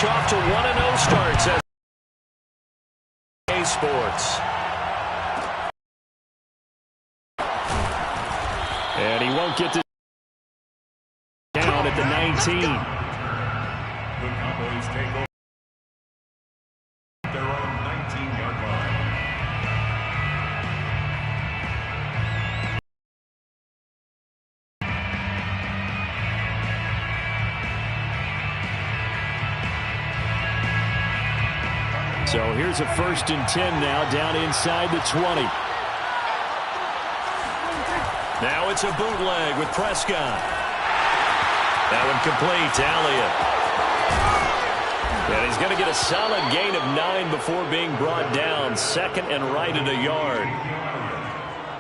match off to 1-0 starts at Sports. And he won't get to down at the 19. The Cowboys take over their own 19-yard line. So here's a 1st and 10 now, down inside the 20. Now it's a bootleg with Prescott. That one complete to Elliott. And he's going to get a solid gain of 9 before being brought down. 2nd and right at a yard.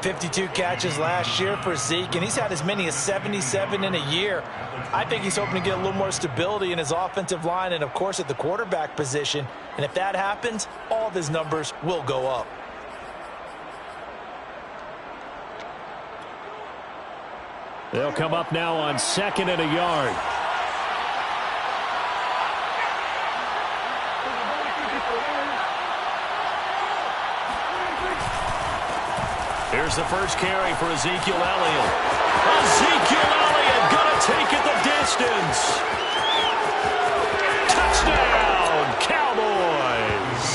52 catches last year for Zeke, and he's had as many as 77 in a year. I think he's hoping to get a little more stability in his offensive line and, of course, at the quarterback position. And if that happens, all of his numbers will go up. They'll come up now on 2nd and a yard. Here's the first carry for Ezekiel Elliott. Ezekiel Elliott gonna take it the distance. Touchdown, Cowboys.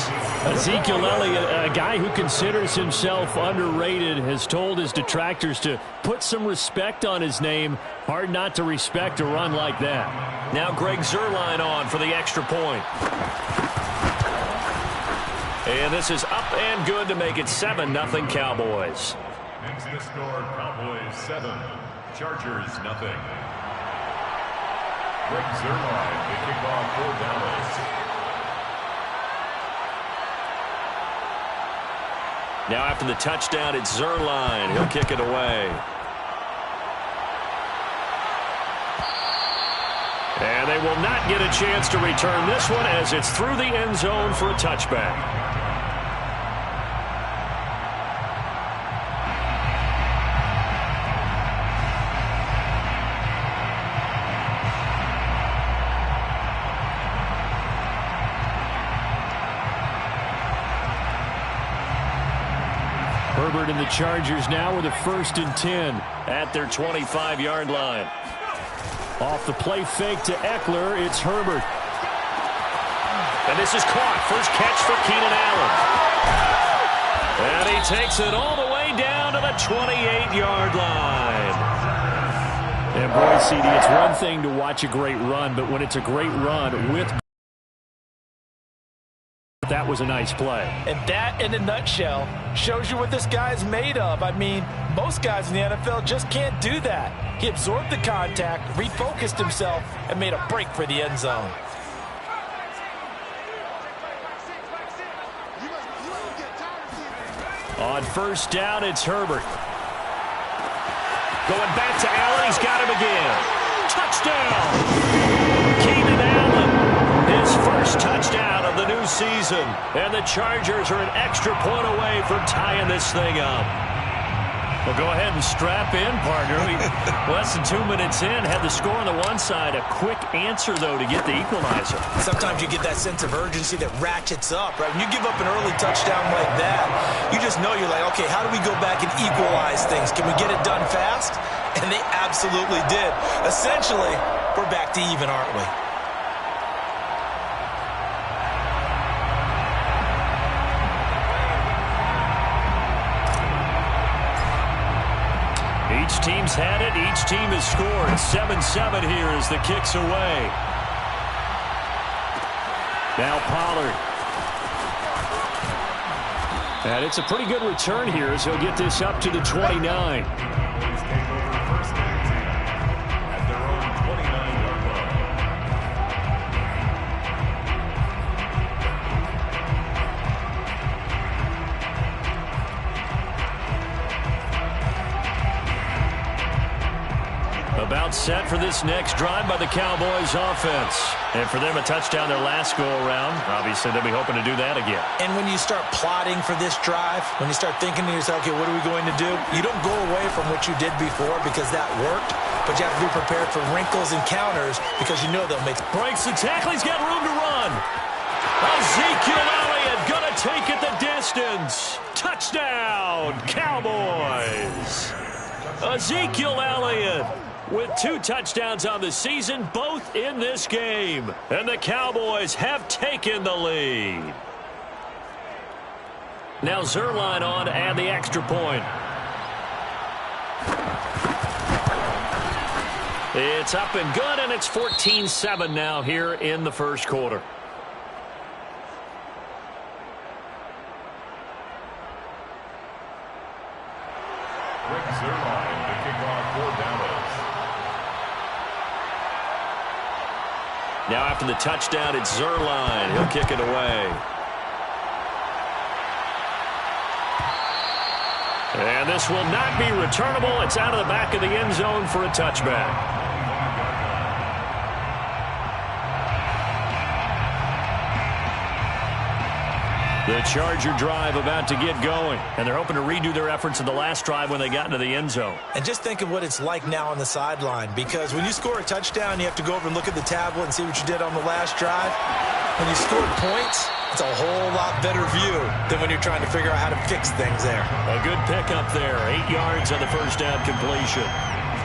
Ezekiel Elliott, a guy who considers himself underrated, has told his detractors to put some respect on his name. Hard not to respect a run like that. Now Greg Zuerlein on for the extra point. And this is up and good to make it 7-0 Cowboys. Next to score, Cowboys 7, Chargers 0. Greg Zuerlein, the kickoff for Dallas. Now after the touchdown, it's Zuerlein. He'll kick it away. And they will not get a chance to return this one as it's through the end zone for a touchback. Herbert and the Chargers now with a 1st and 10 at their 25-yard line. Off the play fake to Eckler, it's Herbert. And this is caught. First catch for Keenan Allen. And he takes it all the way down to the 28-yard line. And boy, CD, it's one thing to watch a great run, but when it's a great run with... That was a nice play. And that, in a nutshell, shows you what this guy's made of. I mean, most guys in the NFL just can't do that. He absorbed the contact, refocused himself, and made a break for the end zone. On 1st down, it's Herbert. Going back to Allen. He's got him again. Touchdown! Keenan Allen. His first touchdown of the new season. And the Chargers are an extra point away from tying this thing up. Well, go ahead and strap in, partner. Less than 2 minutes in, had the score on the one side. A quick answer, though, to get the equalizer. Sometimes you get that sense of urgency that ratchets up, right? When you give up an early touchdown like that, you just know you're like, okay, how do we go back and equalize things? Can we get it done fast? And they absolutely did. Essentially, we're back to even, aren't we? Each team's had it. Each team has scored. 7-7 here as the kick's away. Now Pollard. And it's a pretty good return here as he'll get this up to the 29. About set for this next drive by the Cowboys offense. And for them, a touchdown their last go-around. Obviously, they'll be hoping to do that again. And when you start plotting for this drive, when you start thinking to yourself, okay, what are we going to do? You don't go away from what you did before because that worked, but you have to be prepared for wrinkles and counters because you know they'll make... Breaks the tackle. He's got room to run. again. Ezekiel Elliott going to take it the distance. Touchdown, Cowboys. Ezekiel Elliott with 2 touchdowns on the season, both in this game. And the Cowboys have taken the lead. Now Zerline on to add the extra point. It's up and good, and it's 14-7 now here in the first quarter. Zerline to kick off for Dallas. Now after the touchdown, it's Zerline. He'll kick it away. And this will not be returnable. It's out of the back of the end zone for a touchback. The Charger drive about to get going, and they're hoping to redo their efforts in the last drive when they got into the end zone. And just think of what it's like now on the sideline, because when you score a touchdown, you have to go over and look at the tablet and see what you did on the last drive. When you score points, it's a whole lot better view than when you're trying to figure out how to fix things there. A good pickup there, 8 yards on the first down completion.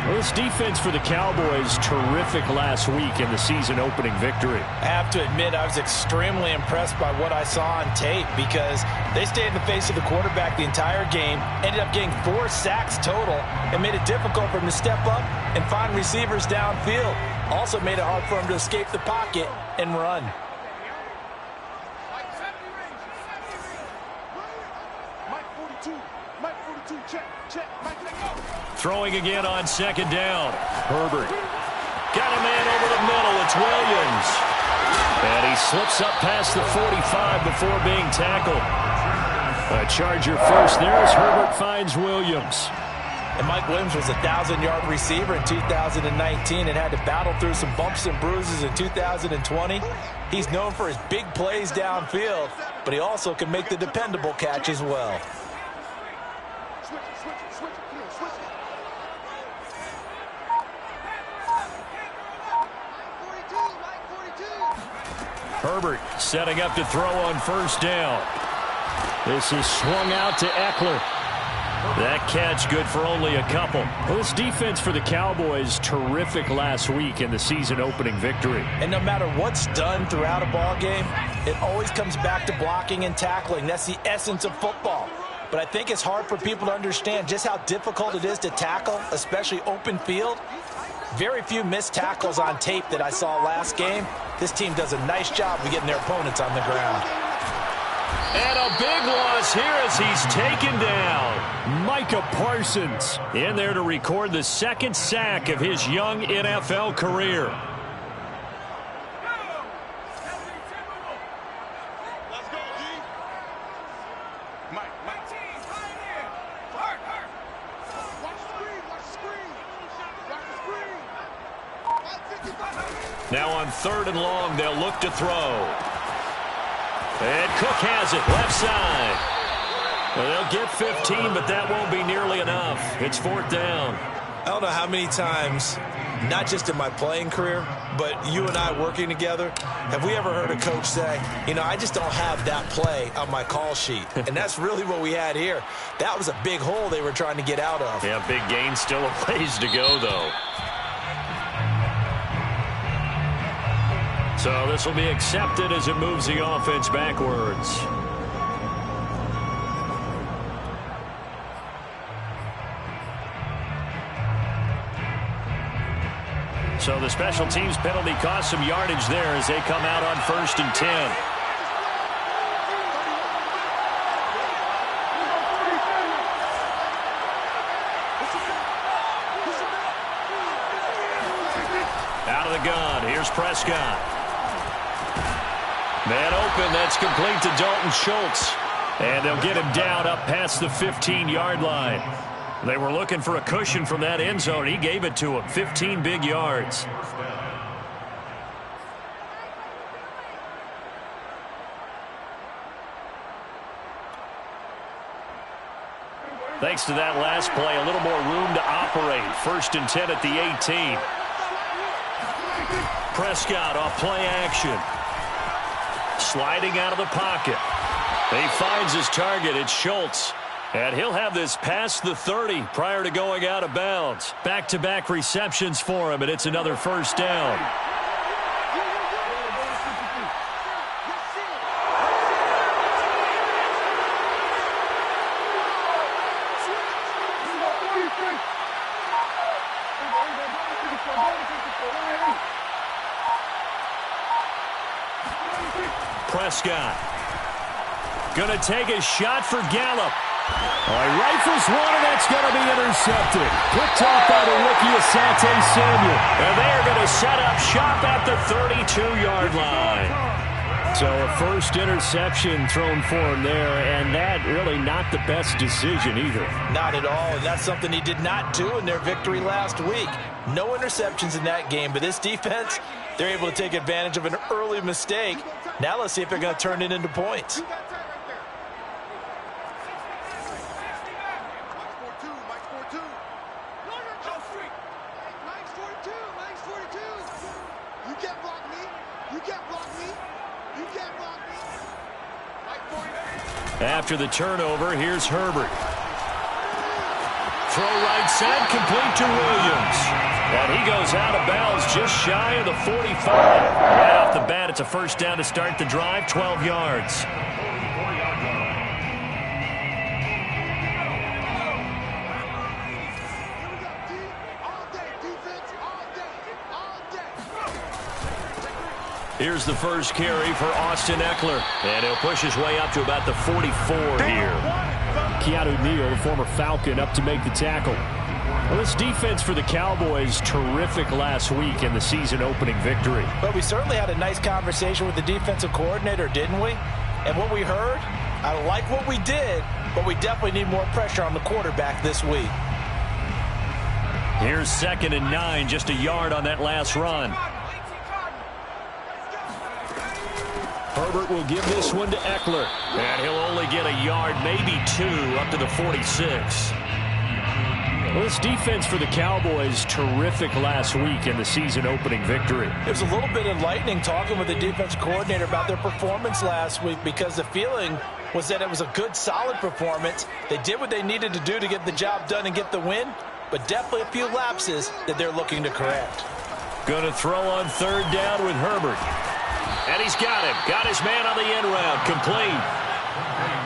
Well, this defense for the Cowboys, terrific last week in the season-opening victory. I have to admit, I was extremely impressed by what I saw on tape, because they stayed in the face of the quarterback the entire game, ended up getting 4 sacks total, and made it difficult for him to step up and find receivers downfield. Also made it hard for him to escape the pocket and run. Throwing again on second down. Herbert. Got a man over the middle. It's Williams. And he slips up past the 45 before being tackled. A Charger first there as Herbert finds Williams. And Mike Williams was a 1,000-yard receiver in 2019 and had to battle through some bumps and bruises in 2020. He's known for his big plays downfield, but he also can make the dependable catch as well. Herbert setting up to throw on first down. This is swung out to Eckler. That catch good for only a couple. Well, this defense for the Cowboys, terrific last week in the season-opening victory. And no matter what's done throughout a ball game, it always comes back to blocking and tackling. That's the essence of football. But I think it's hard for people to understand just how difficult it is to tackle, especially open field. Very few missed tackles on tape that I saw last game. This team does a nice job of getting their opponents on the ground. And a big loss here as he's taken down. Micah Parsons in there to record the second sack of his young NFL career. Let's go, G. Mike. Watch the screen. Now on 3rd and long, they'll look to throw. And Cook has it, left side. Well, they'll get 15, but that won't be nearly enough. It's 4th down. I don't know how many times, not just in my playing career, but you and I working together, have we ever heard a coach say, you know, I just don't have that play on my call sheet. And that's really what we had here. That was a big hole they were trying to get out of. Yeah, big gain, still a ways to go, though. So this will be accepted as it moves the offense backwards. So the special teams penalty cost some yardage there as they come out on 1st and 10. Out of the gun, here's Prescott. Man open, that's complete to Dalton Schultz. And they'll get him down up past the 15-yard line. They were looking for a cushion from that end zone. He gave it to him, 15 big yards. Thanks to that last play, a little more room to operate. 1st and 10 at the 18. Prescott off play action. Sliding out of the pocket. He finds his target. It's Schultz. And he'll have this past the 30 prior to going out of bounds. Back-to-back receptions for him, and it's another first down. Prescott. Gonna take a shot for Gallup. Rifles one, and that's going to be intercepted. Picked off by the rookie Asante Samuel. And they are going to set up shop at the 32-yard line. So a first interception thrown for him there, and that really not the best decision either. Not at all, and that's something he did not do in their victory last week. No interceptions in that game, but this defense, they're able to take advantage of an early mistake. Now let's see if they're going to turn it into points. After the turnover, here's Herbert. Throw right side, complete to Williams. And he goes out of bounds just shy of the 45. Right off the bat, it's a first down to start the drive, 12 yards. Here's the first carry for Austin Eckler. And he'll push his way up to about the 44 here. Keanu Neal, the former Falcon, up to make the tackle. Well, this defense for the Cowboys, terrific last week in the season-opening victory. But we certainly had a nice conversation with the defensive coordinator, didn't we? And what we heard, I like what we did, but we definitely need more pressure on the quarterback this week. Here's 2nd and 9, just a yard on that last run. Herbert will give this one to Eckler. And he'll only get a yard, maybe 2, up to the 46. Well, this defense for the Cowboys, terrific last week in the season-opening victory. It was a little bit enlightening talking with the defensive coordinator about their performance last week, because the feeling was that it was a good, solid performance. They did what they needed to do to get the job done and get the win, but definitely a few lapses that they're looking to correct. Going to throw on 3rd down with Herbert. And he's got him. Got his man on the end round. Complete.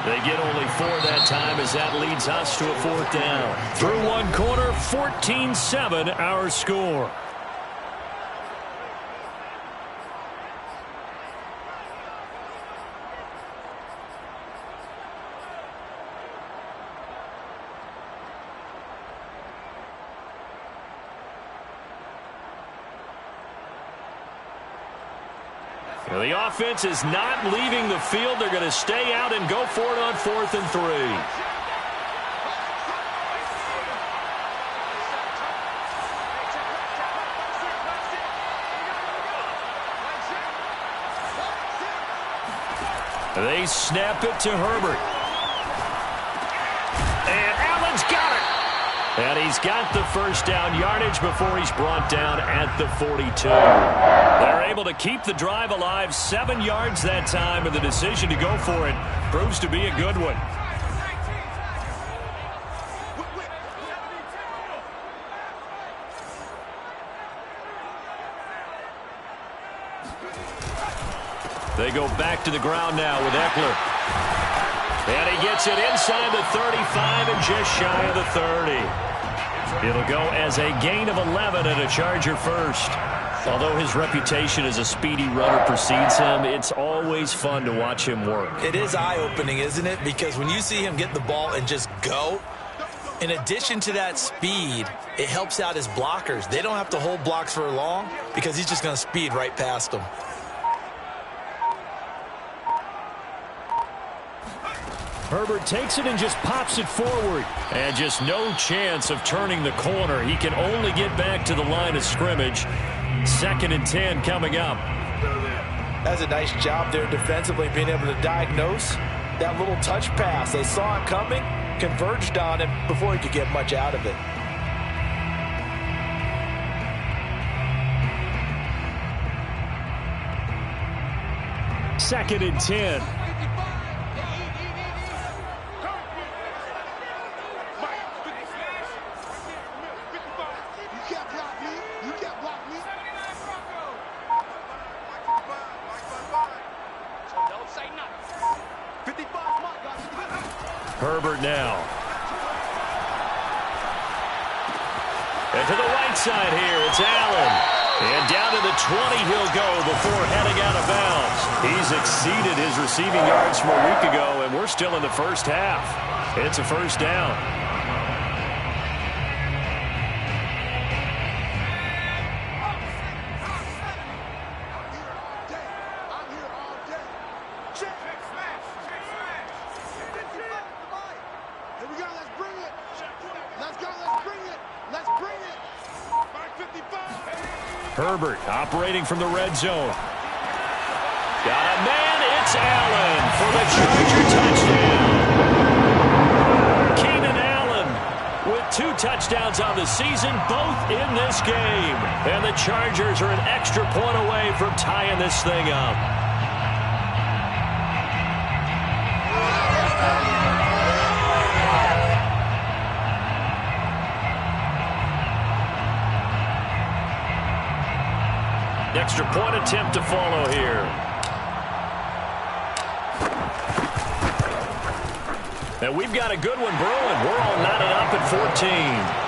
They get only 4 that time as that leads us to a 4th down. Through one quarter, 14-7 our score. Well, the offense is not leaving the field. They're going to stay out and go for it on 4th and 3. They snap it to Herbert. And Allen's got it. And he's got the first down yardage before he's brought down at the 42. They're able to keep the drive alive, 7 yards that time, and the decision to go for it proves to be a good one. They go back to the ground now with Eckler. And he gets it inside the 35 and just shy of the 30. It'll go as a gain of 11 and a Charger first. Although his reputation as a speedy runner precedes him, it's always fun to watch him work. It is eye-opening, isn't it? Because when you see him get the ball and just go, in addition to that speed, it helps out his blockers. They don't have to hold blocks for long because he's just going to speed right past them. Herbert takes it and just pops it forward. And just no chance of turning the corner. He can only get back to the line of scrimmage. 2nd and 10 coming up. That's a nice job there defensively, being able to diagnose that little touch pass. They saw it coming, converged on it before he could get much out of it. 2nd and 10. Herbert now. And to the right side here, it's Allen. And down to the 20 he'll go before heading out of bounds. He's exceeded his receiving yards from a week ago, and we're still in the first half. It's a first down. Herbert operating from the red zone. Got a man. It's Allen for the Charger touchdown. Keenan Allen with 2 touchdowns on the season, both in this game. And the Chargers are an extra point away from tying this thing up. Extra point attempt to follow here. And we've got a good one brewing. We're all knotted up at 14.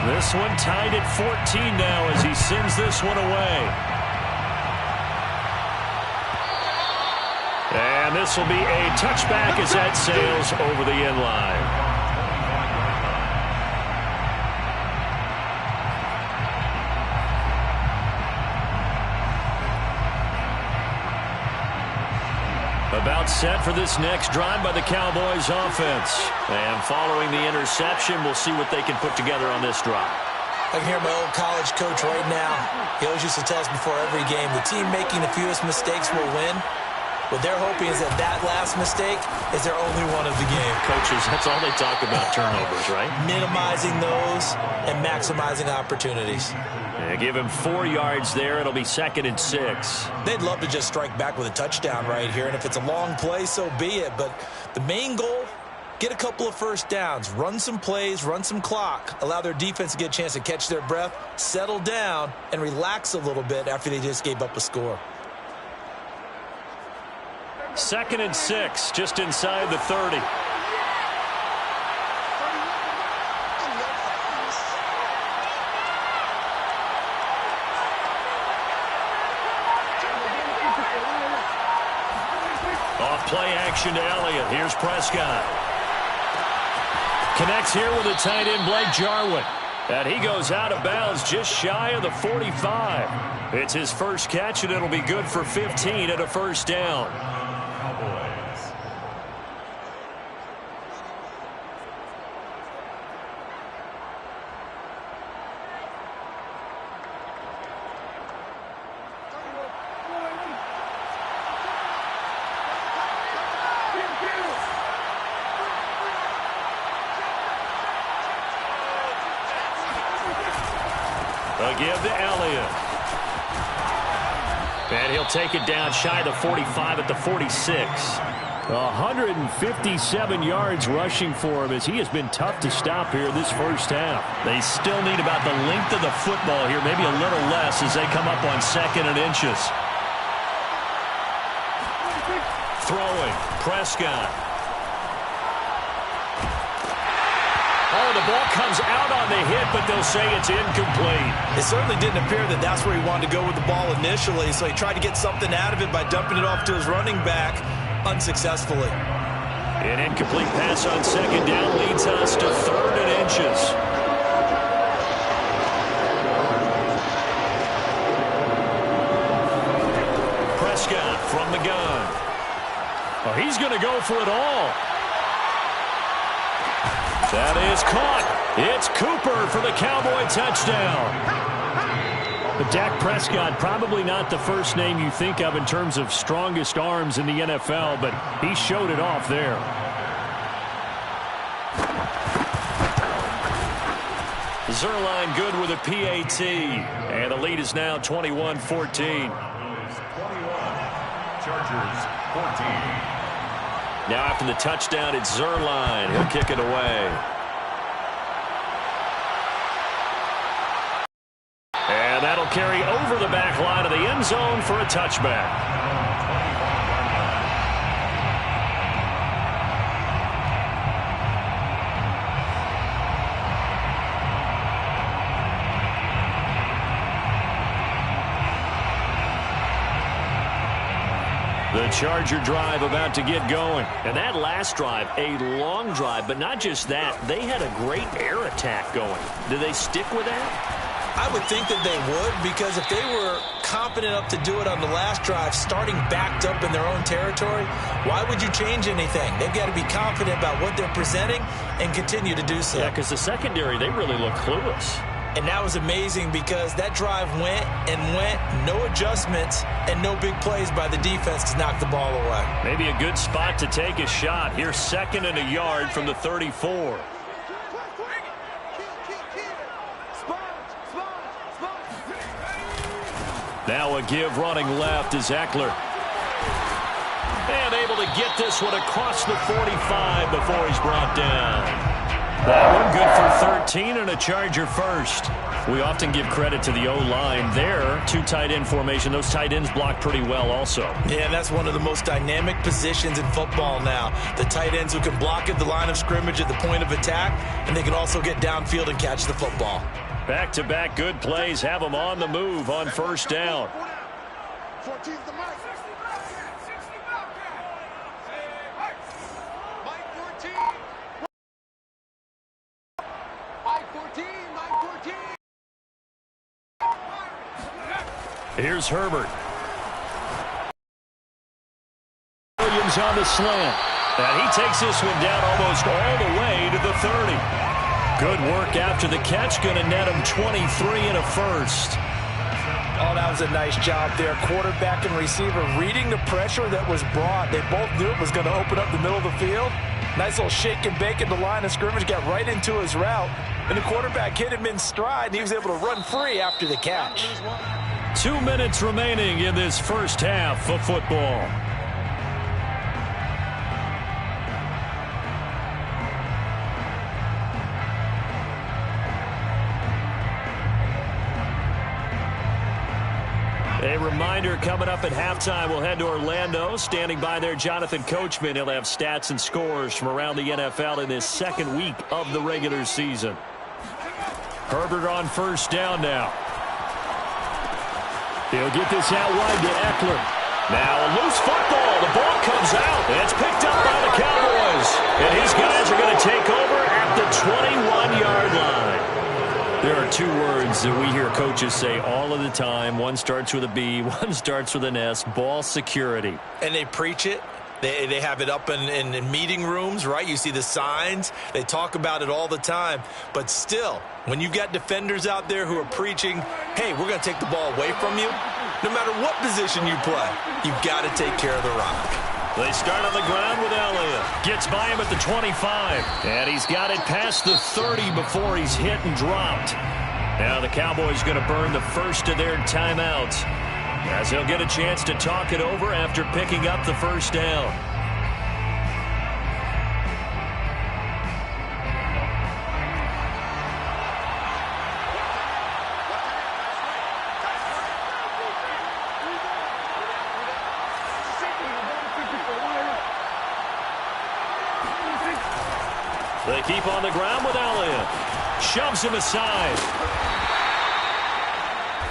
This one tied at 14 now as he sends this one away. And this will be a touchback as that sails over the end line. About set for this next drive by the Cowboys offense. And following the interception, we'll see what they can put together on this drive. I can hear my old college coach right now. He always used to tell us before every game, the team making the fewest mistakes will win. What they're hoping is that that last mistake is their only one of the game. Coaches, that's all they talk about, turnovers, right? Minimizing those and maximizing opportunities. Yeah, give him 4 yards there. It'll be 2nd and 6. They'd love to just strike back with a touchdown right here, and if it's a long play, so be it. But the main goal, get a couple of first downs, run some plays, run some clock, allow their defense to get a chance to catch their breath, settle down, and relax a little bit after they just gave up a score. 2nd and 6, just inside the 30. Off play action to Elliott. Here's Prescott. Connects here with a tight end, Blake Jarwin. And he goes out of bounds just shy of the 45. It's his first catch, and it'll be good for 15 at a first down. Give to Elliott. And he'll take it down shy of the 45 at the 46. 157 yards rushing for him as he has been tough to stop here this first half. They still need about the length of the football here, maybe a little less as they come up on 2nd and inches. Throwing, Prescott. Oh, the ball comes out on the hit, but they'll say it's incomplete. It certainly didn't appear that that's where he wanted to go with the ball initially, so he tried to get something out of it by dumping it off to his running back unsuccessfully. An incomplete pass on 2nd down leads us to 3rd and inches. Prescott from the gun. Oh, he's going to go for it all. That is caught. It's Cooper for the Cowboy touchdown. But Dak Prescott, probably not the first name you think of in terms of strongest arms in the NFL, but he showed it off there. Zerline good with a PAT, and the lead is now 21-14. 21, Chargers 14. Now after the touchdown, it's Zerline. He'll kick it away. And that'll carry over the back line of the end zone for a touchback. The Charger drive about to get going. And that last drive, a long drive, but not just that. They had a great air attack going. Do they stick with that? I would think that they would, because if they were confident enough to do it on the last drive, starting backed up in their own territory, why would you change anything? They've got to be confident about what they're presenting and continue to do so. Yeah, because the secondary, they really look clueless. And that was amazing because that drive went and went, no adjustments, and no big plays by the defense to knock the ball away. Maybe a good spot to take a shot. Here's 2nd and a yard from the 34. Now a give running left is Eckler. And able to get this one across the 45 before he's brought down. That one good for 13 and a Charger first. We often give credit to the O-line there. 2 tight end formation. Those tight ends block pretty well also. Yeah, and that's one of the most dynamic positions in football now. The tight ends who can block at the line of scrimmage at the point of attack, and they can also get downfield and catch the football. Back-to-back good plays have them on the move on first down. 14's the mark. Here's Herbert. Williams on the slant. And he takes this one down almost all the way to the 30. Good work after the catch. Going to net him 23 and a first. Oh, that was a nice job there. Quarterback and receiver reading the pressure that was brought. They both knew it was going to open up the middle of the field. Nice little shake and bake at the line of scrimmage. Got right into his route. And the quarterback hit him in stride, and he was able to run free after the catch. 2 minutes remaining in this first half of football. A reminder, coming up at halftime, we'll head to Orlando. Standing by there, Jonathan Coachman. He'll have stats and scores from around the NFL in this second week of the regular season. Herbert on first down now. He'll get this out wide to Eckler. Now a loose football. The ball comes out. And it's picked up by the Cowboys. And his guys are going to take over at the 21-yard line. There are 2 words that we hear coaches say all of the time. One starts with a B, one starts with an S. Ball security. And they preach it. They have it up in meeting rooms, right? You see the signs. They talk about it all the time. But still, when you've got defenders out there who are preaching, hey, we're going to take the ball away from you, no matter what position you play, you've got to take care of the rock. They start on the ground with Elliott. Gets by him at the 25. And he's got it past the 30 before he's hit and dropped. Now the Cowboys going to burn the first of their timeouts, as he'll get a chance to talk it over after picking up the first down. They keep on the ground with Elliott. Shoves him aside.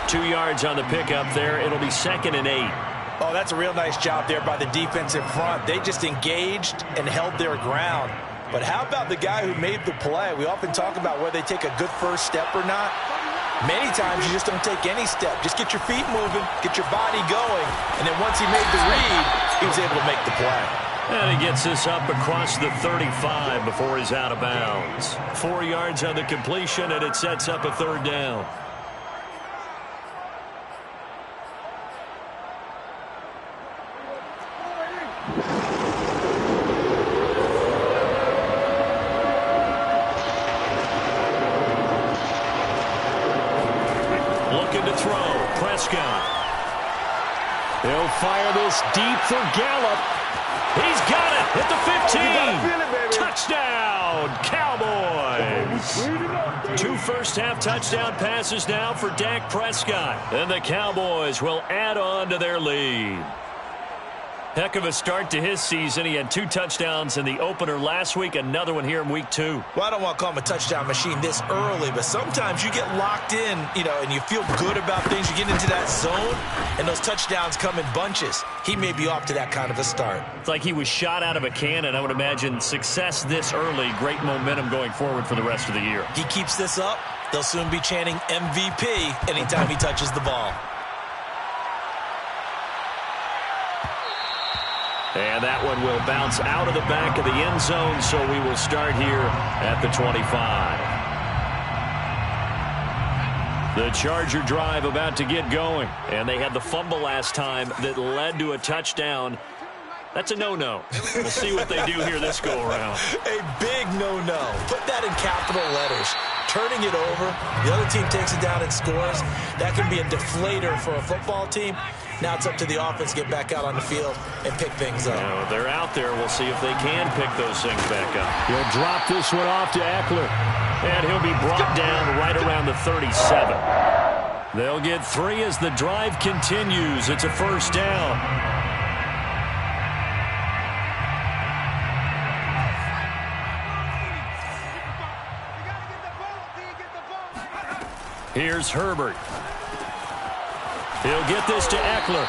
2 yards on the pickup there. It'll be 2nd and 8. Oh, that's a real nice job there by the defensive front. They just engaged and held their ground. But how about the guy who made the play? We often talk about whether they take a good first step or not. Many times you just don't take any step. Just get your feet moving, get your body going, and then once he made the read, he was able to make the play. And he gets this up across the 35 before he's out of bounds. 4 yards on the completion, and it sets up a third down. Looking to throw. Prescott. He'll fire this deep for Gallup. He's got it at the 15. Touchdown, Cowboys. 2 first-half touchdown passes now for Dak Prescott. And the Cowboys will add on to their lead. Heck of a start to his season. He had 2 touchdowns in the opener last week, another one here in week 2. Well, I don't want to call him a touchdown machine this early, but sometimes you get locked in, and you feel good about things. You get into that zone, and those touchdowns come in bunches. He may be off to that kind of a start. It's like he was shot out of a cannon. I would imagine success this early, great momentum going forward for the rest of the year. He keeps this up, they'll soon be chanting MVP anytime he touches the ball. And that one will bounce out of the back of the end zone, so we will start here at the 25. The Charger drive about to get going, and they had the fumble last time that led to a touchdown. That's a no-no. We'll see what they do here this go-around. A big no-no. Put that in capital letters. Turning it over, the other team takes it down and scores. That can be a deflator for a football team. Now it's up to the offense to get back out on the field and pick things up. Now, they're out there. We'll see if they can pick those things back up. He'll drop this one off to Eckler, and he'll be brought down right around the 37. They'll get 3 as the drive continues. It's a first down. Here's Herbert. He'll get this to Eckler.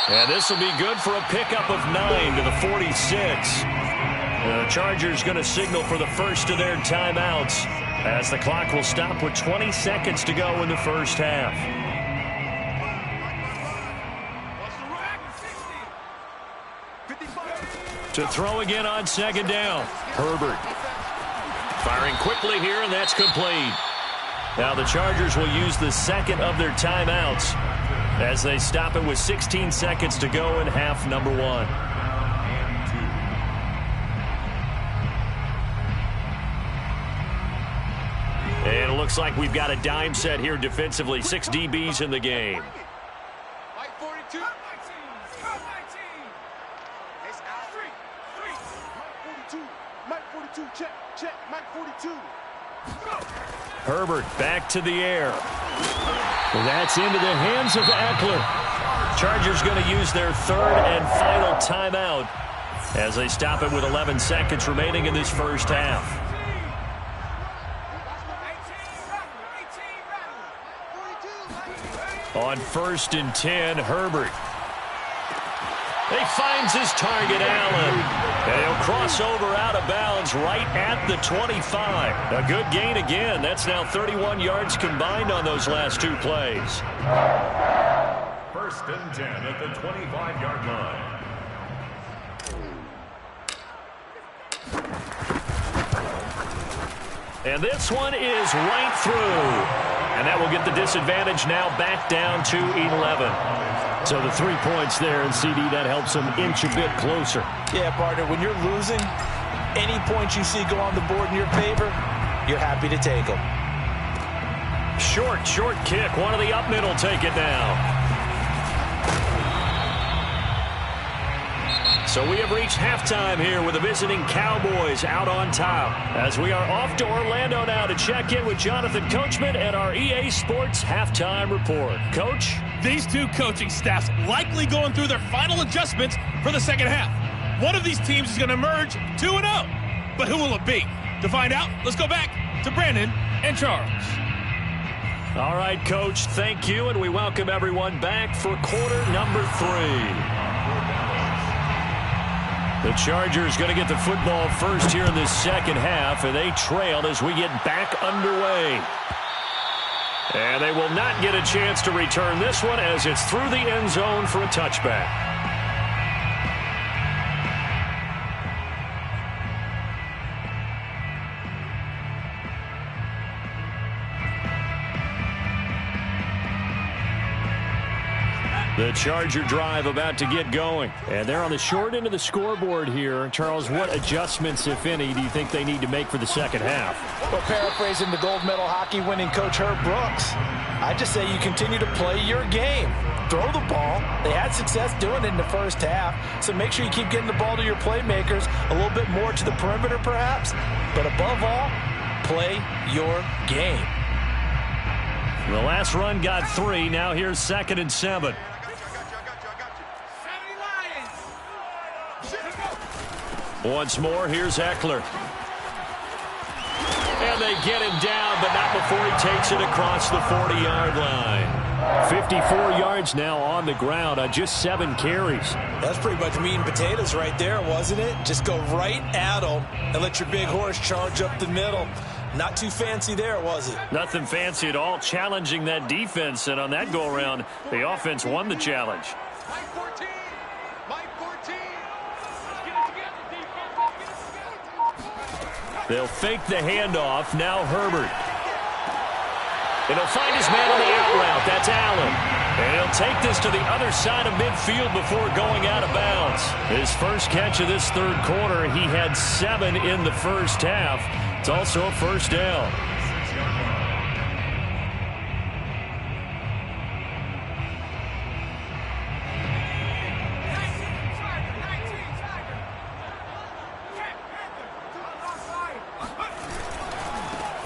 And this will be good for a pickup of 9 to the 46. The Chargers going to signal for the first of their timeouts as the clock will stop with 20 seconds to go in the first half. To throw again on second down. Herbert. Firing quickly here, and that's complete. Now the Chargers will use the second of their timeouts as they stop it with 16 seconds to go in half number 1. And it looks like we've got a dime set here defensively. 6 DBs in the game. Mike 42. Mike 42, check, Mike 42. Herbert back to the air. Well, that's into the hands of Eckler. Chargers going to use their third and final timeout as they stop it with 11 seconds remaining in this first half. On 1st and 10, Herbert. He finds his target, Allen. And he'll cross over out of bounds right at the 25. A good gain again. That's now 31 yards combined on those last 2 plays. 1st and 10 at the 25-yard line. And this one is right through. And that will get the disadvantage now back down to 11. So the 3 points there, and CD, that helps them inch a bit closer. Yeah, partner, when you're losing, any points you see go on the board in your favor, you're happy to take them. Short kick. One of the up middle take it now. So we have reached halftime here with the visiting Cowboys out on top. As we are off to Orlando now to check in with Jonathan Coachman and our EA Sports Halftime Report. Coach? These 2 coaching staffs likely going through their final adjustments for the second half. One of these teams is going to emerge 2-0. But who will it be? To find out, let's go back to Brandon and Charles. All right, Coach, thank you, and we welcome everyone back for quarter number 3. The Chargers going to get the football first here in this second half, and they trail as we get back underway. And they will not get a chance to return this one as it's through the end zone for a touchback. The Charger drive about to get going. And they're on the short end of the scoreboard here. Charles, what adjustments, if any, do you think they need to make for the second half? Well, paraphrasing the gold medal hockey winning coach Herb Brooks, I just say you continue to play your game. Throw the ball. They had success doing it in the first half, so make sure you keep getting the ball to your playmakers, a little bit more to the perimeter perhaps, but above all, play your game. The last run got 3. Now here's 2nd and 7. Once more, here's Eckler. And they get him down, but not before he takes it across the 40-yard line. 54 yards now on the ground on just 7 carries. That's pretty much meat and potatoes right there, wasn't it? Just go right at them and let your big horse charge up the middle. Not too fancy there, was it? Nothing fancy at all, challenging that defense, and on that go-around, the offense won the challenge. Mike 14. Mike 14. They'll fake the handoff. Now Herbert. And he'll find his man on the out route. That's Allen. And he'll take this to the other side of midfield before going out of bounds. His first catch of this third quarter, he had 7 in the first half. It's also a first down.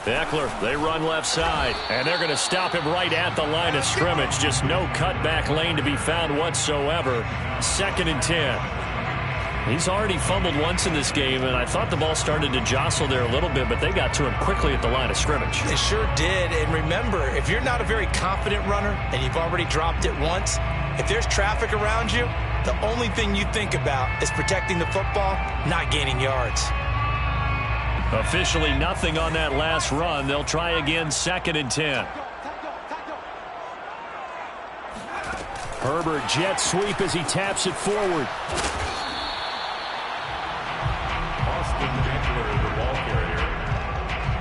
Eckler, they run left side, and they're going to stop him right at the line of scrimmage. Just no cutback lane to be found whatsoever. 2nd and 10. He's already fumbled once in this game, and I thought the ball started to jostle there a little bit, but they got to him quickly at the line of scrimmage. They sure did, and remember, if you're not a very confident runner and you've already dropped it once, if there's traffic around you, the only thing you think about is protecting the football, not gaining yards. Officially nothing on that last run. They'll try again, 2nd and 10. Herbert jet sweep as he taps it forward. Austin Eckler, the ball carrier.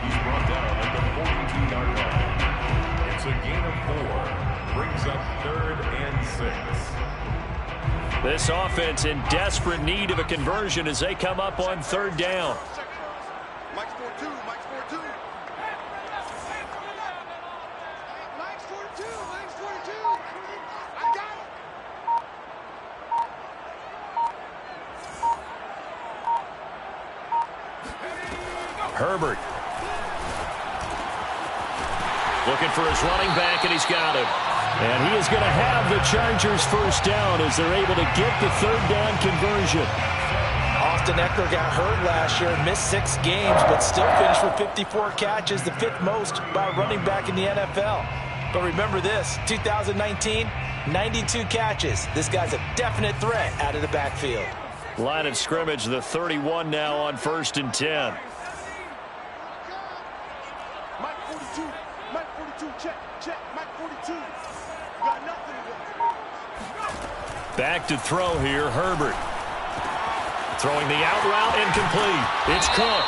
He's brought down at the 42-yard line. It's a gain of 4. Brings up 3rd and 6. This offense in desperate need of a conversion as they come up on 3rd down. Mike's 4-2. Mike's 4-2. Mike's 4-2. Mike's 4-2. I got him. Herbert. Looking for his running back, and he's got him. And he is going to have the Chargers first down as they're able to get the 3rd down conversion. Austin Eckler got hurt last year, missed 6 games, but still finished with 54 catches, the 5th most by a running back in the NFL. But remember this, 2019, 92 catches. This guy's a definite threat out of the backfield. Line of scrimmage, the 31 now on 1st and 10. Mike 42. Mike 42. Check. Check. Mike 42. You got nothing to do. Back to throw here, Herbert. Throwing the out route, incomplete. It's Cook.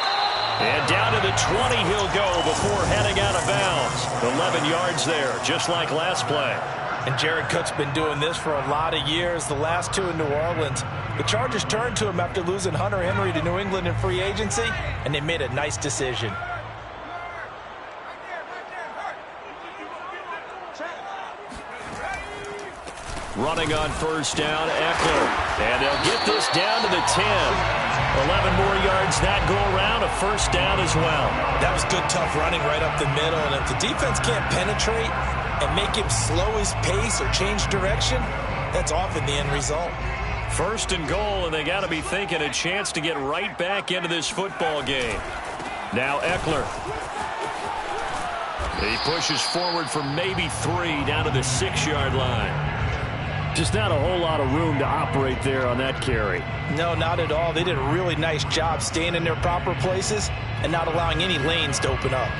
And down to the 20 he'll go before heading out of bounds. 11 yards there, just like last play. And Jared Cook's been doing this for a lot of years, the last 2 in New Orleans. The Chargers turned to him after losing Hunter Henry to New England in free agency, and they made a nice decision. Running on 1st down, Eckler. And they'll get this down to the 10. 11 more yards that go around, a first down as well. That was good, tough running right up the middle. And if the defense can't penetrate and make him slow his pace or change direction, that's often the end result. 1st and goal, and they got to be thinking a chance to get right back into this football game. Now Eckler. He pushes forward for maybe 3 down to the 6-yard line. Just not a whole lot of room to operate there on that carry. No, not at all. They did a really nice job staying in their proper places and not allowing any lanes to open up.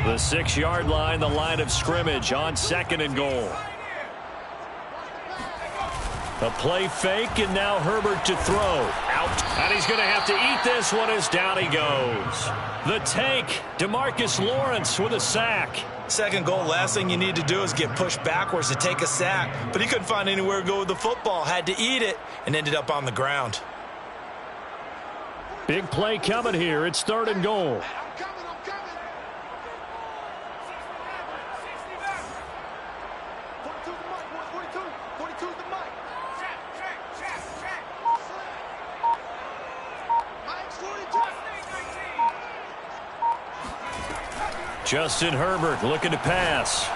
The 6-yard line, the line of scrimmage on 2nd and goal. A play fake, and now Herbert to throw. Out And he's going to have to eat this one as down he goes. The tank, DeMarcus Lawrence with a sack. Second goal, last thing you need to do is get pushed backwards to take a sack. But he couldn't find anywhere to go with the football. Had to eat it and ended up on the ground. Big play coming here. It's 3rd and goal. I'm coming. 42's the mic, boys. 42's the mic. Check. Mike's 42. Justin Herbert looking to pass.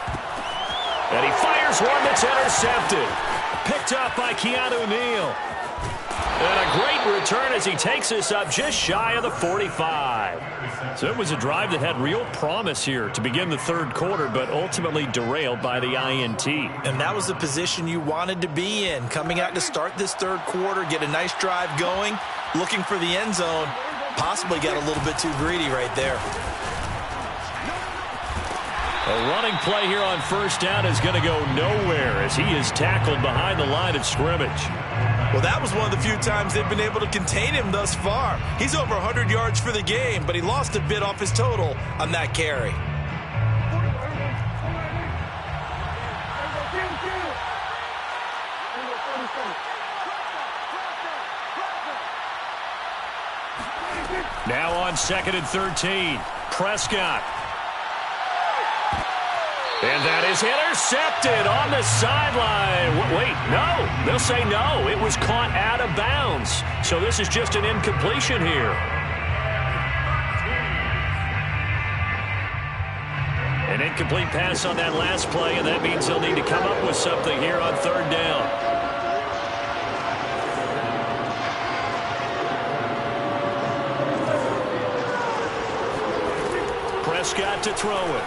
And he fires one that's intercepted. Picked up by Keanu Neal. And a great return as he takes us up just shy of the 45. So it was a drive that had real promise here to begin the 3rd quarter, but ultimately derailed by the INT. And that was the position you wanted to be in. Coming out to start this 3rd quarter, get a nice drive going, looking for the end zone. Possibly got a little bit too greedy right there. A running play here on 1st down is going to go nowhere as he is tackled behind the line of scrimmage. Well, that was one of the few times they've been able to contain him thus far. He's over 100 yards for the game, but he lost a bit off his total on that carry. Now on 2nd and 13, Prescott. And that is intercepted on the sideline. Wait, no. They'll say no. It was caught out of bounds. So this is just an incompletion here. An incomplete pass on that last play, and that means they'll need to come up with something here on 3rd down. Prescott to throw it.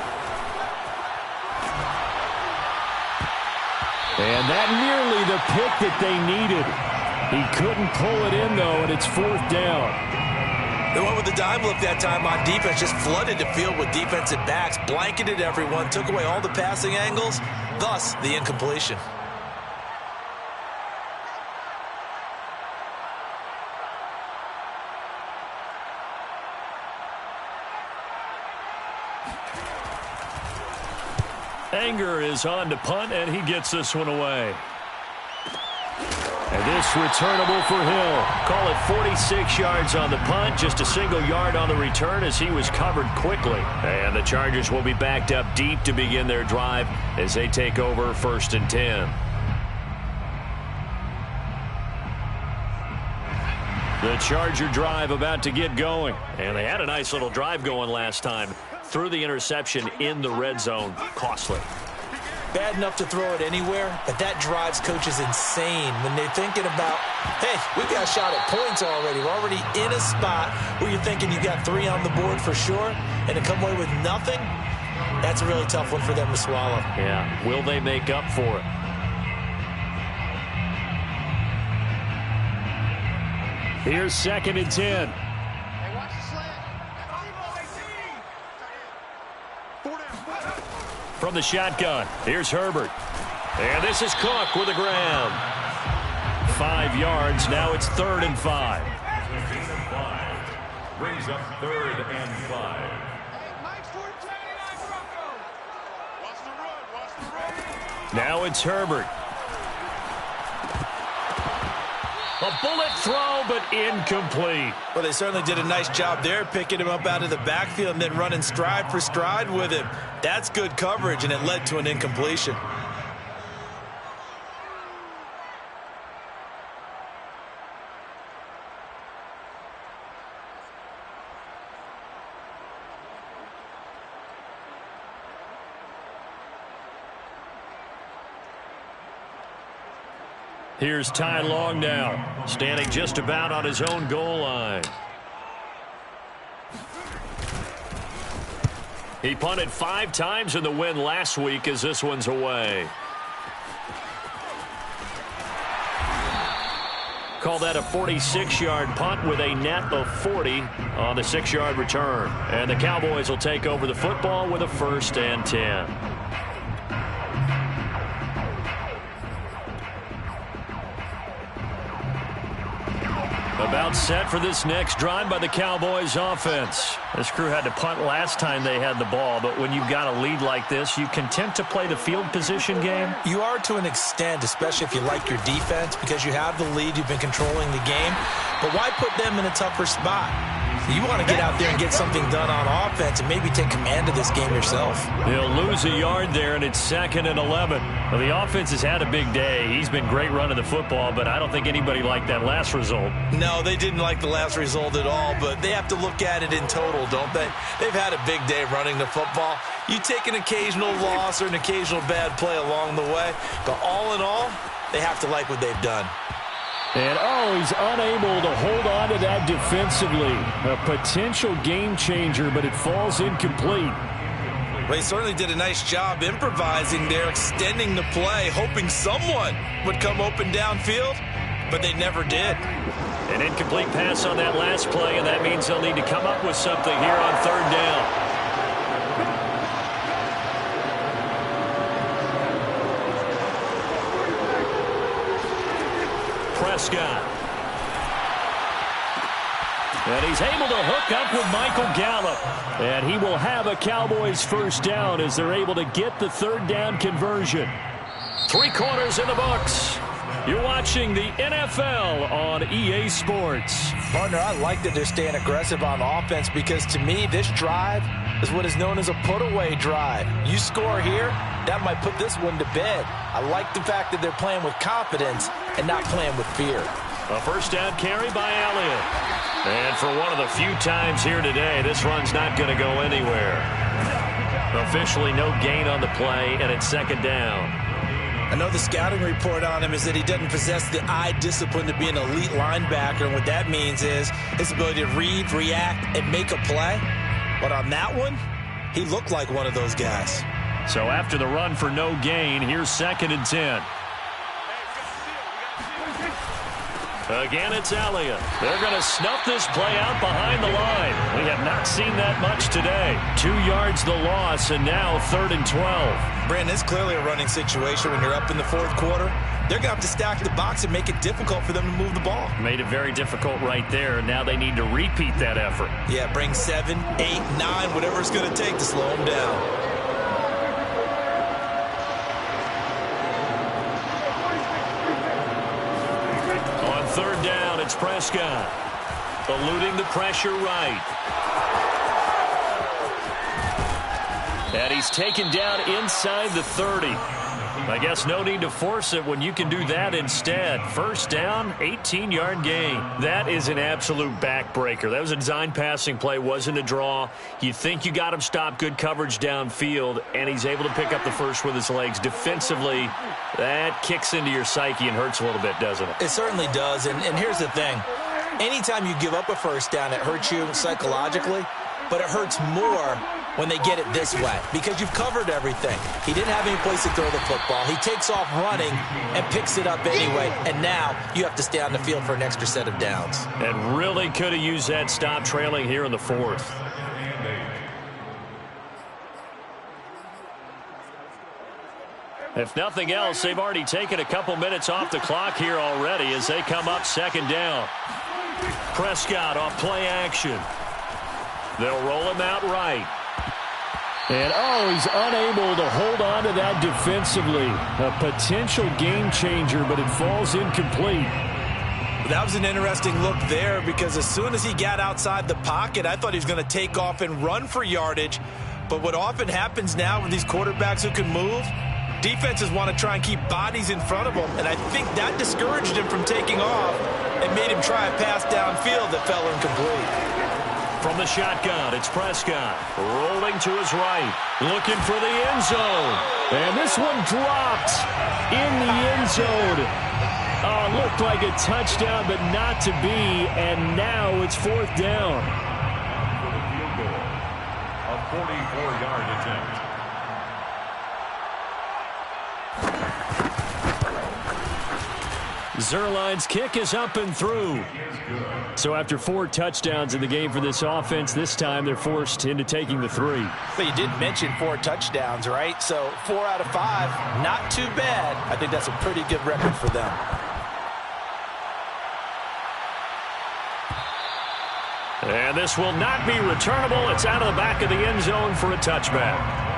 And that nearly the pick that they needed. He couldn't pull it in, though, and it's 4th down. They went with the dive look that time on defense, just flooded the field with defensive backs, blanketed everyone, took away all the passing angles, thus the incompletion. Anger is on to punt, and he gets this one away. And this returnable for Hill. Call it 46 yards on the punt, just a single yard on the return as he was covered quickly. And the Chargers will be backed up deep to begin their drive as they take over 1st and 10. The Charger drive about to get going. And they had a nice little drive going last time. Threw the interception in the red zone. Costly. Bad enough to throw it anywhere, but that drives coaches insane when they're thinking about, hey, we've got a shot at points already. We're already in a spot where you're thinking you got 3 on the board for sure, and to come away with nothing, that's a really tough one for them to swallow. Yeah, will they make up for it? Here's 2nd and 10. Hey, watch the slant. From the shotgun, here's Herbert. And this is Cook with a grab. 5 yards, now it's 3rd and 5. Brings up 3rd and 5. Now it's Herbert. A bullet throw, but incomplete. Well, they certainly did a nice job there, picking him up out of the backfield and then running stride for stride with him. That's good coverage, and it led to an incompletion. Here's Ty Long now, standing just about on his own goal line. He punted 5 times in the win last week as this one's away. Call that a 46-yard punt with a net of 40 on the 6-yard return. And the Cowboys will take over the football with a 1st and 10. About set for this next drive by the Cowboys offense. This crew had to punt last time they had the ball, but when you've got a lead like this, you content to play the field position game? You are to an extent, especially if you like your defense, because you have the lead, you've been controlling the game. But why put them in a tougher spot? You want to get out there and get something done on offense and maybe take command of this game yourself. He'll lose a yard there, and it's 2nd and 11. Well, the offense has had a big day. He's been great running the football, but I don't think anybody liked that last result. No, they didn't like the last result at all, but they have to look at it in total, don't they? They've had a big day running the football. You take an occasional loss or an occasional bad play along the way, but all in all, they have to like what they've done. And, he's unable to hold on to that defensively. A potential game changer, but it falls incomplete. Well, he certainly did a nice job improvising there, extending the play, hoping someone would come open downfield, but they never did. An incomplete pass on that last play, and that means they'll need to come up with something here on 3rd down. Prescott. And he's able to hook up with Michael Gallup. And he will have a Cowboys first down as they're able to get the 3rd down conversion. 3 quarters in the books. You're watching the NFL on EA Sports. Partner, I like that they're staying aggressive on offense because to me, this drive is what is known as a put-away drive. You score here, that might put this one to bed. I like the fact that they're playing with confidence and not playing with fear. A first down carry by Elliott. And for one of the few times here today, this run's not going to go anywhere. Officially no gain on the play, and it's 2nd down. I know the scouting report on him is that he doesn't possess the eye discipline to be an elite linebacker, and what that means is his ability to read, react, and make a play. But on that one, he looked like one of those guys. So after the run for no gain, here's 2nd and 10. Again, it's Elliott. They're going to snuff this play out behind the line. We have not seen that much today. 2 yards the loss, and now 3rd and 12. Brandon, it's clearly a running situation when you're up in the 4th quarter. They're going to have to stack the box and make it difficult for them to move the ball. Made it very difficult right there. Now they need to repeat that effort. Yeah, bring 7, 8, 9, whatever it's going to take to slow them down. On 3rd down, it's Prescott. Eluding the pressure right. And he's taken down inside the 30. I guess no need to force it when you can do that instead. First down, 18-yard gain. That is an absolute backbreaker. That was a design passing play, wasn't a draw. You think you got him stopped, good coverage downfield, and he's able to pick up the first with his legs. Defensively, that kicks into your psyche and hurts a little bit, doesn't it? It certainly does, and here's the thing. Anytime you give up a first down, it hurts you psychologically, but it hurts more when they get it this way because you've covered everything. He didn't have any place to throw the football. He takes off running and picks it up anyway, and now you have to stay on the field for an extra set of downs. And really could have used that stop trailing here in the 4th. If nothing else, they've already taken a couple minutes off the clock here already as they come up 2nd down. Prescott off play action. They'll roll him out right. And, he's unable to hold on to that defensively. A potential game changer, but it falls incomplete. That was an interesting look there because as soon as he got outside the pocket, I thought he was going to take off and run for yardage. But what often happens now with these quarterbacks who can move, defenses want to try and keep bodies in front of them, and I think that discouraged him from taking off and made him try a pass downfield that fell incomplete. From the shotgun, it's Prescott rolling to his right, looking for the end zone. And this one dropped in the end zone. Looked like a touchdown, but not to be, and now it's 4th down. For the field goal, a 44-yard attempt. Zerline's kick is up and through. So after 4 touchdowns in the game for this offense, this time they're forced into taking the 3. But you did mention 4 touchdowns, right? So 4 out of 5, not too bad. I think that's a pretty good record for them. And this will not be returnable. It's out of the back of the end zone for a touchback.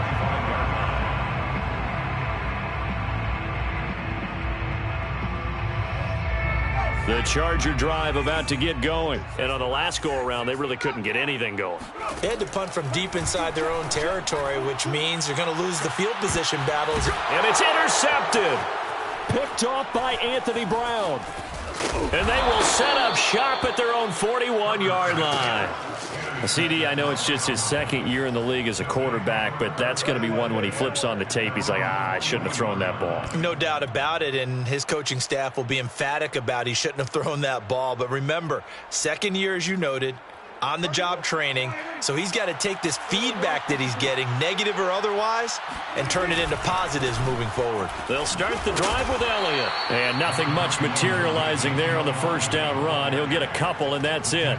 The Charger drive about to get going. And on the last go-around, they really couldn't get anything going. They had to punt from deep inside their own territory, which means they're going to lose the field position battles. And it's intercepted. Picked off by Anthony Brown. And they will set up shop at their own 41-yard line. CD, I know it's just his second year in the league as a quarterback, but that's going to be one when he flips on the tape. He's like, I shouldn't have thrown that ball. No doubt about it, and his coaching staff will be emphatic about he shouldn't have thrown that ball. But remember, second year, as you noted, on-the-job training, so he's got to take this feedback that he's getting, negative or otherwise, and turn it into positives moving forward. They'll start the drive with Elliott. And nothing much materializing there on the first down run. He'll get a couple, and that's it.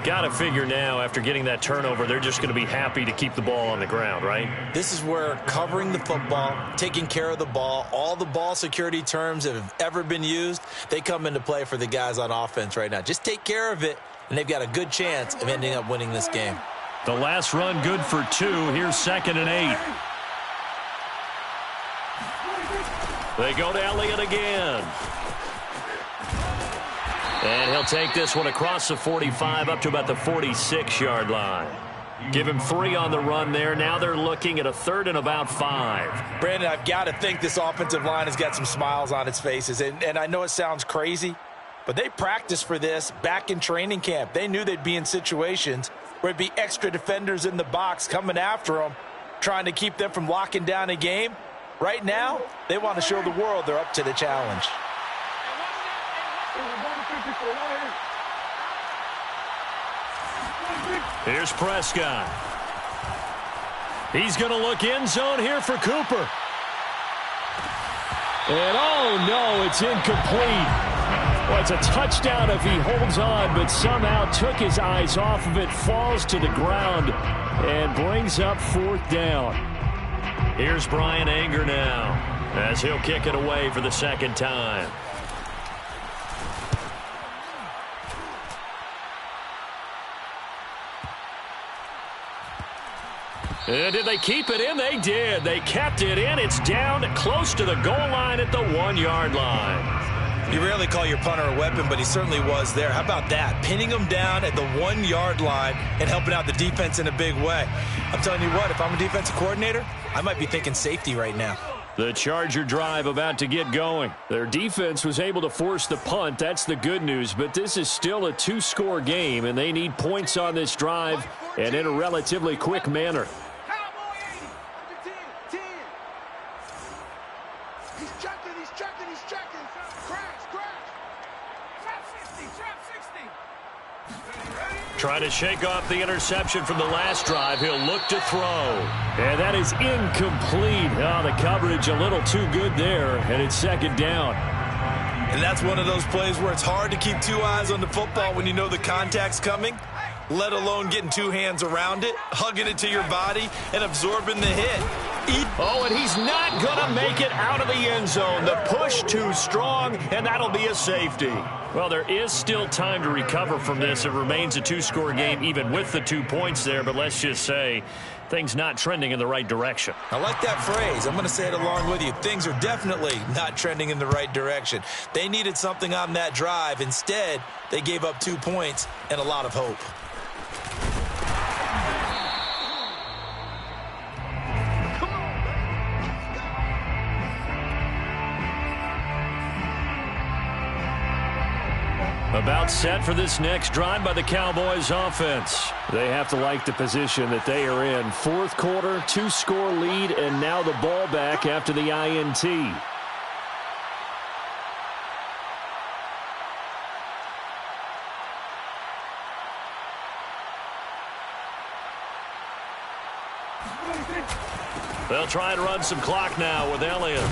Got to figure now, after getting that turnover, they're just going to be happy to keep the ball on the ground, right? This is where covering the football, taking care of the ball, all the ball security terms that have ever been used, they come into play for the guys on offense right now. Just take care of it, and they've got a good chance of ending up winning this game. The last run good for 2. Here's 2nd and 8. They go to Elliott again. And he'll take this one across the 45 up to about the 46-yard line. Give him 3 on the run there. Now they're looking at a 3rd and about 5. Brandon, I've got to think this offensive line has got some smiles on its faces. And I know it sounds crazy, but they practiced for this back in training camp. They knew they'd be in situations where it'd be extra defenders in the box coming after them, trying to keep them from locking down a game. Right now, they want to show the world they're up to the challenge. Here's Prescott. He's going to look end zone here for Cooper. And oh no, it's incomplete. Well, it's a touchdown if he holds on, but somehow took his eyes off of it, falls to the ground, and brings up 4th down. Here's Brian Anger now, as he'll kick it away for the 2nd time. Did they keep it in? They did. They kept it in. It's down close to the goal line at the 1-yard line. You rarely call your punter a weapon, but he certainly was there. How about that? Pinning him down at the 1-yard line and helping out the defense in a big way. I'm telling you what, if I'm a defensive coordinator, I might be thinking safety right now. The Charger drive about to get going. Their defense was able to force the punt. That's the good news, but this is still a 2-score game, and they need points on this drive and in a relatively quick manner. Trying to shake off the interception from the last drive. He'll look to throw. And that is incomplete. Oh, the coverage a little too good there, and it's 2nd down. And that's one of those plays where it's hard to keep 2 eyes on the football when you know the contact's coming, let alone getting 2 hands around it, hugging it to your body, and absorbing the hit. Oh, and he's not going to make it out of the end zone. The push too strong, and that'll be a safety. Well, there is still time to recover from this. It remains a 2-score game even with the 2 points there, but let's just say things not trending in the right direction. I like that phrase. I'm going to say it along with you. Things are definitely not trending in the right direction. They needed something on that drive. Instead, they gave up 2 points and a lot of hope. About set for this next drive by the Cowboys offense. They have to like the position that they are in. 4th quarter, 2-score lead, and now the ball back after the INT. They'll try and run some clock now with Elliott.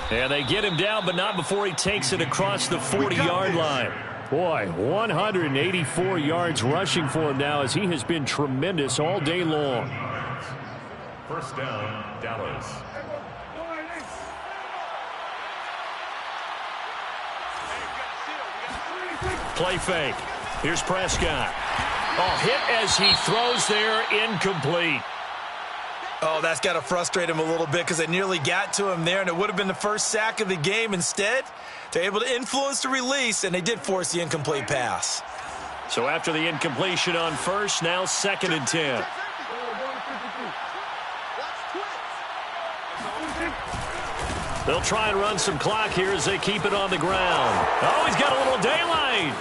And they get him down, but not before he takes it across the 40-yard line. Boy, 184 yards rushing for him now as he has been tremendous all day long. 1st down, Dallas. Play fake. Here's Prescott. Oh, hit as he throws there, incomplete. Oh, that's got to frustrate him a little bit because they nearly got to him there, and it would have been the first sack of the game. Instead, they're able to influence the release, and they did force the incomplete pass. So after the incompletion on first, now 2nd and 10. They'll try and run some clock here as they keep it on the ground. Oh, he's got a little daylight.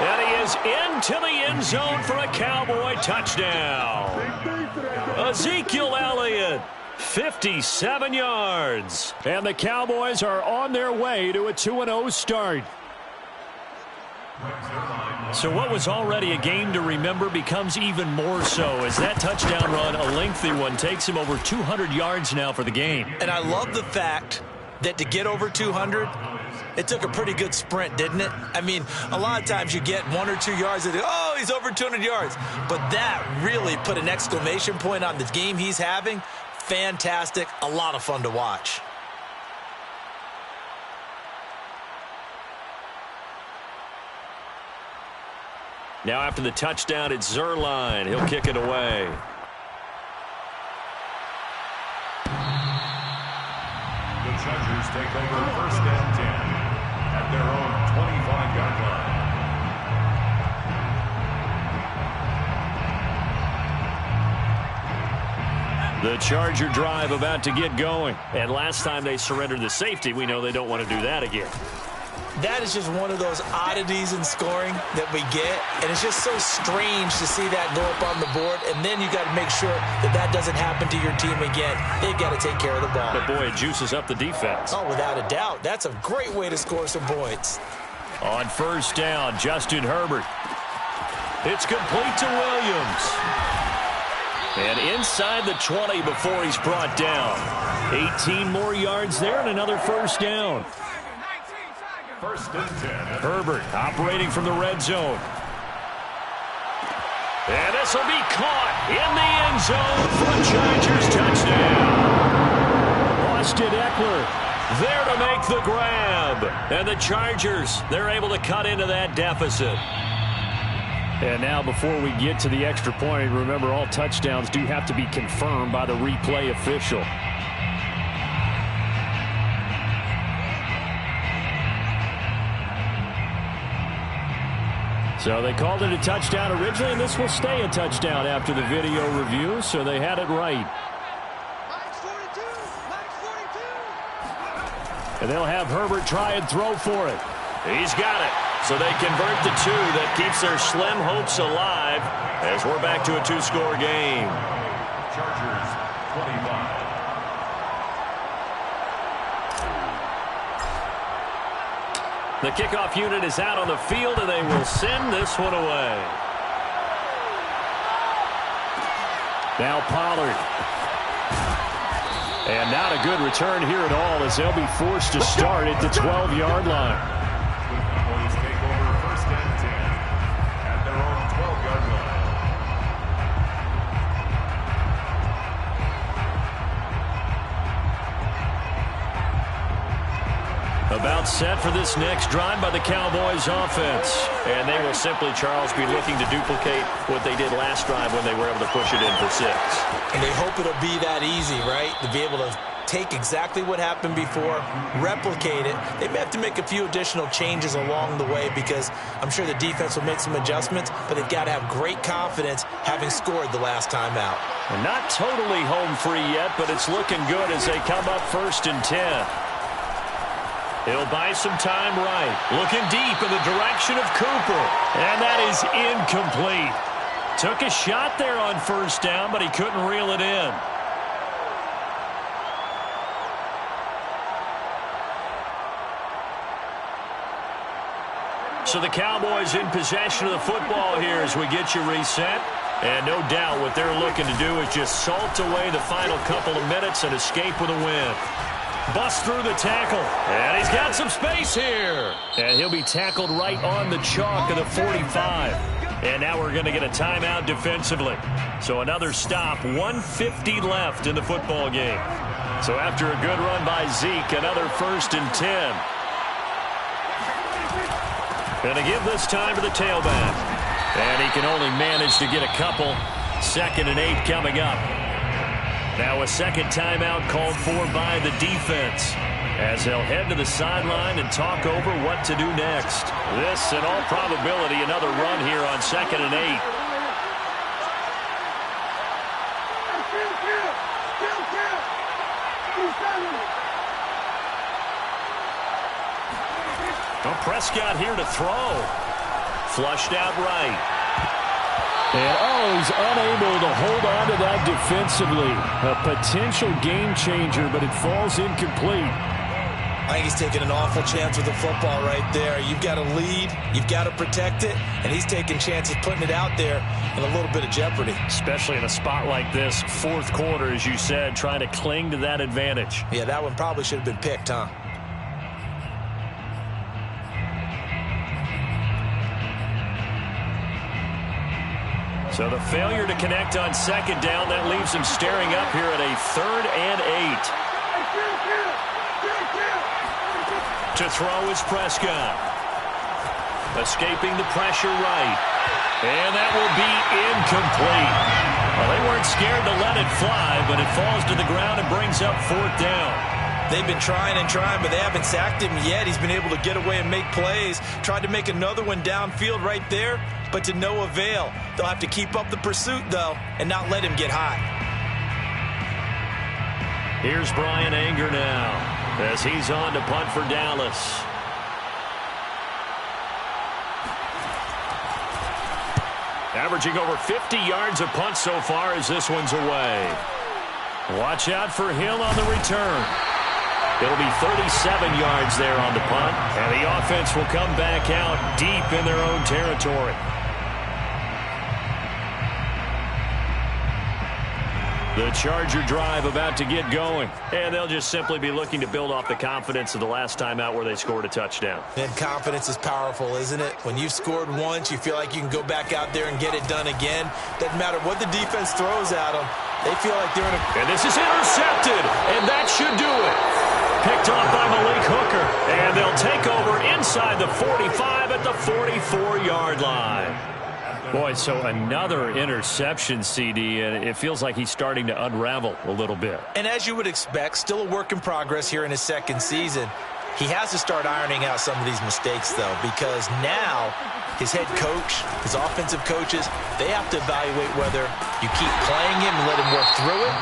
And he is into the end zone for a Cowboy touchdown. Ezekiel Elliott, 57 yards. And the Cowboys are on their way to a 2-0 start. So what was already a game to remember becomes even more so as that touchdown run, a lengthy one, takes him over 200 yards now for the game. And I love the fact that to get over 200, it took a pretty good sprint, didn't it? I mean, a lot of times you get 1 or 2 yards and, oh, he's over 200 yards. But that really put an exclamation point on the game he's having. Fantastic. A lot of fun to watch. Now after the touchdown, it's Zerline. He'll kick it away. The Chargers take over 1st and 10 at their own 25-yard line. The Charger drive about to get going. And last time they surrendered the safety, we know they don't want to do that again. That is just one of those oddities in scoring that we get, and it's just so strange to see that go up on the board, and then you got to make sure that that doesn't happen to your team again. They've got to take care of the ball. But, boy, it juices up the defense. Oh, without a doubt. That's a great way to score some points. On 1st down, Justin Herbert. It's complete to Williams. And inside the 20 before he's brought down. 18 more yards there and another 1st down. 1st and 10. Herbert operating from the red zone. And this will be caught in the end zone for a Chargers touchdown. Austin Eckler there to make the grab. And the Chargers, they're able to cut into that deficit. And now before we get to the extra point, remember all touchdowns do have to be confirmed by the replay official. So they called it a touchdown originally, and this will stay a touchdown after the video review, so they had it right. And they'll have Herbert try and throw for it. He's got it. So they convert the 2. That keeps their slim hopes alive as we're back to a 2-score game. Chargers 25. The kickoff unit is out on the field, and they will send this one away. Now Pollard. And not a good return here at all as they'll be forced to start at the 12-yard line. The Cowboys take over 1st and 10 at their own 12-yard line. About set for this next drive by the Cowboys offense. And they will simply, Charles, be looking to duplicate what they did last drive when they were able to push it in for 6. And they hope it'll be that easy, right? To be able to take exactly what happened before, replicate it. They may have to make a few additional changes along the way because I'm sure the defense will make some adjustments, but they've got to have great confidence having scored the last time out. And not totally home free yet, but it's looking good as they come up 1st and 10. He'll buy some time right. Looking deep in the direction of Cooper. And that is incomplete. Took a shot there on 1st down, but he couldn't reel it in. So the Cowboys in possession of the football here as we get you reset. And no doubt what they're looking to do is just salt away the final couple of minutes and escape with a win. Bust through the tackle. And he's got some space here. And he'll be tackled right on the chalk of the 45. And now we're going to get a timeout defensively. So another stop, 1:50 left in the football game. So after a good run by Zeke, another 1st and 10. Going to give this time to the tailback. And he can only manage to get a couple. 2nd and 8 coming up. Now a second timeout called for by the defense, as they'll head to the sideline and talk over what to do next. This, in all probability, another run here on 2nd and 8. Well, Prescott here to throw. Flushed out right. And he's unable to hold on to that defensively. A potential game changer, but it falls incomplete. I think he's taking an awful chance with the football right there. You've got to lead, you've got to protect it, and he's taking chances putting it out there in a little bit of jeopardy. Especially in a spot like this, 4th quarter, as you said, trying to cling to that advantage. Yeah, that one probably should have been picked, huh? So the failure to connect on 2nd down, that leaves him staring up here at a 3rd and 8. To throw is Prescott. Escaping the pressure right. And that will be incomplete. Well, they weren't scared to let it fly, but it falls to the ground and brings up 4th down. They've been trying and trying, but they haven't sacked him yet. He's been able to get away and make plays. Tried to make another one downfield right there, but to no avail. They'll have to keep up the pursuit, though, and not let him get hot. Here's Brian Anger now, as he's on to punt for Dallas. Averaging over 50 yards a punt so far as this one's away. Watch out for Hill on the return. It'll be 37 yards there on the punt, and the offense will come back out deep in their own territory. The Charger drive about to get going, and they'll just simply be looking to build off the confidence of the last time out where they scored a touchdown. And confidence is powerful, isn't it? When you've scored once, you feel like you can go back out there and get it done again. Doesn't matter what the defense throws at them. They feel like they're in a... And this is intercepted, and that should do it. Picked off by Malik Hooker, and they'll take over inside the 45 at the 44-yard line. Boy, so another interception, CD, and it feels like he's starting to unravel a little bit. And as you would expect, still a work in progress here in his 2nd season. He has to start ironing out some of these mistakes, though, because now his head coach, his offensive coaches, they have to evaluate whether you keep playing him and let him work through it,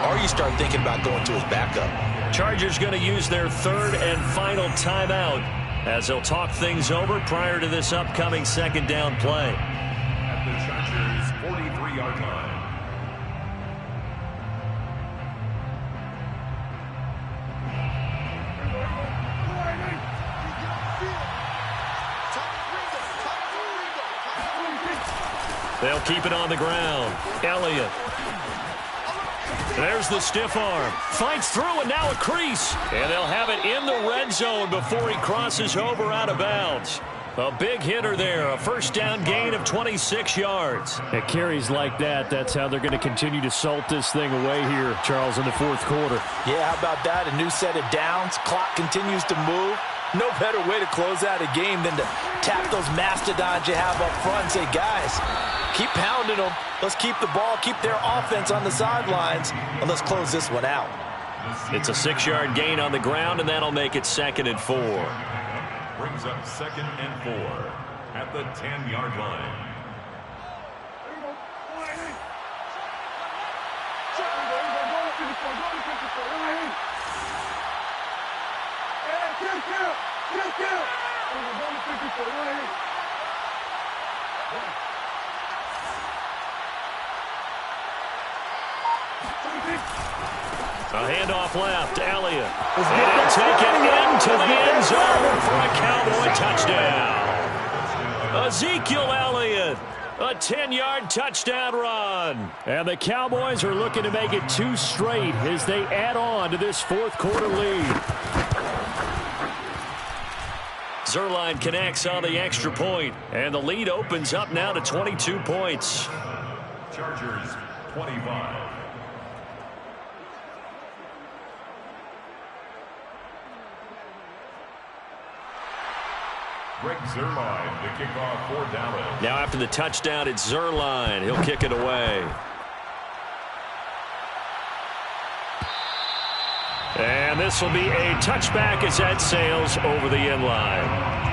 or you start thinking about going to his backup. Chargers going to use their 3rd and final timeout as they'll talk things over prior to this upcoming 2nd down play. At the Chargers' 43-yard line. They'll keep it on the ground. Elliott. There's the stiff arm. Fights through, and now a crease. And they'll have it in the red zone before he crosses over out of bounds. A big hitter there. A 1st down gain of 26 yards. At carries like that, that's how they're going to continue to salt this thing away here, Charles, in the 4th quarter. Yeah, how about that? A new set of downs. Clock continues to move. No better way to close out a game than to tap those mastodons you have up front and say, guys, keep pounding them. Let's keep the ball, keep their offense on the sidelines, and let's close this one out. It's a 6-yard gain on the ground, and that'll make it 2nd and 4. Brings up 2nd and 4 at the 10-yard line. A handoff left, Elliott. And he'll take it into the end zone for a Cowboy touchdown. Ezekiel Elliott, a 10-yard touchdown run. And the Cowboys are looking to make it 2 straight as they add on to this 4th quarter lead. Zuerlein connects on the extra point, and the lead opens up now to 22 points. Chargers 25. Greg Zuerlein to kick off for Dallas. Now after the touchdown, it's Zuerlein. He'll kick it away. And this will be a touchback as that sails over the end line.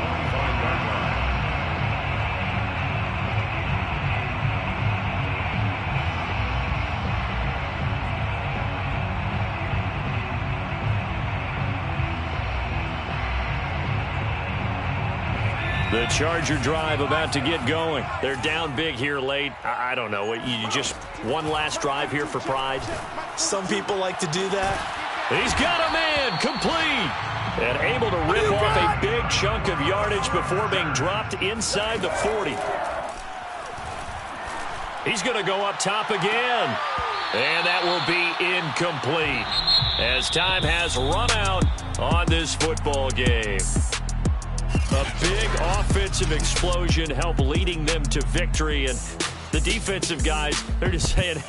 The Charger drive about to get going. They're down big here late. I don't know. You just one last drive here for pride? Some people like to do that. He's got a man complete. And able to rip off a big chunk of yardage before being dropped inside the 40. He's going to go up top again. And that will be incomplete as time has run out on this football game. A big offensive explosion helped leading them to victory. And the defensive guys, they're just saying,